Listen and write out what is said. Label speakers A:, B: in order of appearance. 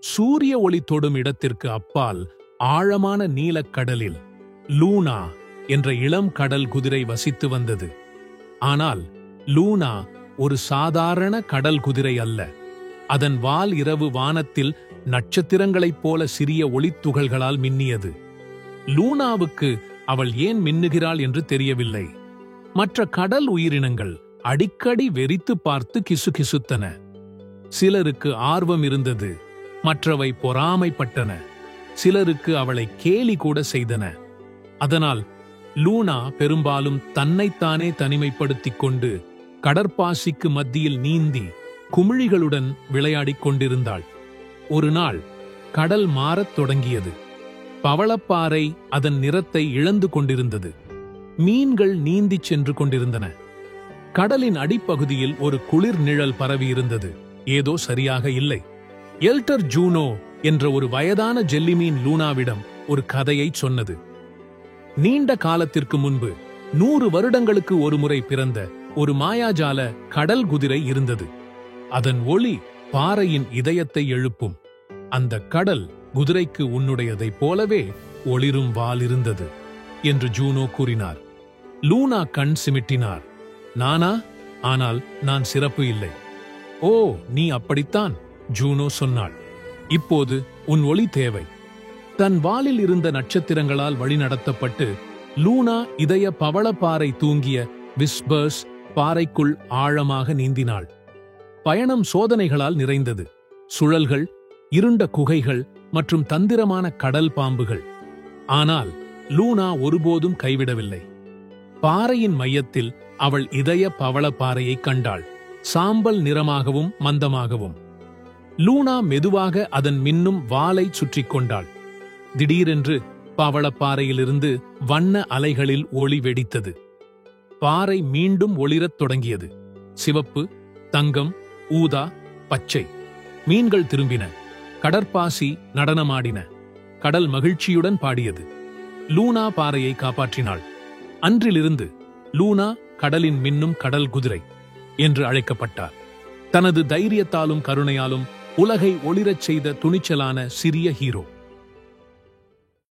A: சூரிய ஒளி தொடும் இடத்திற்கு அப்பால் ஆழமான நீலக்கடலில் லூனா என்ற இளம் கடல் குதிரை வசித்து வந்தது. ஆனால் லூனா ஒரு சாதாரண கடல் குதிரை அல்ல. அதன் வால் இரவு வானத்தில் நட்சத்திரங்களைப் போல சிறிய ஒளித்துகள்களால் மின்னியது. லூனாவுக்கு அவள் ஏன் மின்னுகிறாள் என்று தெரியவில்லை. மற்ற கடல் உயிரினங்கள் அடிக்கடி வெறித்து பார்த்து கிசுகிசுத்தன. சிலருக்கு ஆர்வம் இருந்தது, மற்றவை பொறாமைப்பட்டன. சிலருக்கு அவளை கேலி கூட செய்தன. அதனால் லூனா பெரும்பாலும் தன்னைத்தானே தனிமைப்படுத்திக் கொண்டு கடற்பாசிக்கு மத்தியில் நீந்தி குமிழிகளுடன் விளையாடிக் கொண்டிருந்தாள். ஒரு நாள் கடல் மாறத் தொடங்கியது. பவளப்பாறை அதன் நிறத்தை இழந்து கொண்டிருந்தது. மீன்கள் நீந்திச் சென்று கொண்டிருந்தன. கடலின் அடிப்பகுதியில் ஒரு குளிர் நிழல் பரவியிருந்தது. ஏதோ சரியாக இல்லை. எல்டர் ஜூனோ என்ற ஒரு வயதான ஜெல்லிமீன் லூனாவிடம் ஒரு கதையைச் சொன்னது. நீண்ட காலத்திற்கு முன்பு 100 வருடங்களுக்கு ஒருமுறை பிறந்த ஒரு மாயாஜால கடல் குதிரை இருந்தது. அதன் ஒளி பாறையின் இதயத்தை எழுப்பும். அந்த கடல் குதிரைக்கு உன்னுடையதைப் போலவே ஒளிரும் வால் இருந்தது என்று ஜூனோ கூறினார். லூனா கண் சிமிட்டினார். நானா? ஆனால் நான் சிறப்பு இல்லை. ஓ, நீ அப்படித்தான், ஜூனோ சொன்னாள். இப்போது உன் ஒளி தேவை. தன் வாலில் இருந்த நட்சத்திரங்களால் வழிநடத்தப்பட்டு லூனா இதய பவளப்பாறை தூங்கிய விஸ்பர்ஸ் பாறைக்குள் ஆழமாக நீந்தினாள். பயணம் சோதனைகளால் நிறைந்தது. சுழல்கள், இருண்ட குகைகள் மற்றும் தந்திரமான கடல் பாம்புகள். ஆனால் லூனா ஒருபோதும் கைவிடவில்லை. பாறையின் மையத்தில் அவள் இதய பவளப்பாறையை கண்டாள், சாம்பல் நிறமாகவும் மந்தமாகவும். லூனா மெதுவாக அதன் மின்னும் வாலை சுற்றிக் கொண்டாள். திடீரென்று பவளப்பாறையிலிருந்து வண்ண அலைகளில் ஒளி வெடித்தது. பாறை மீண்டும் ஒளிரத் தொடங்கியது. சிவப்பு, தங்கம், ஊதா, பச்சை. மீன்கள் திரும்பின. கடற்பாசி நடனமாடின. கடல் மகிழ்ச்சியுடன் பாடியது. லூனா பாறையை காப்பாற்றினாள். அன்றிலிருந்து லூனா கடலின் மின்னும் கடல் குதிரை என்று அழைக்கப்பட்டார். தனது தைரியத்தாலும் கருணையாலும் உலகை ஒளிரச் செய்த துணிச்சலான சிறிய ஹீரோ.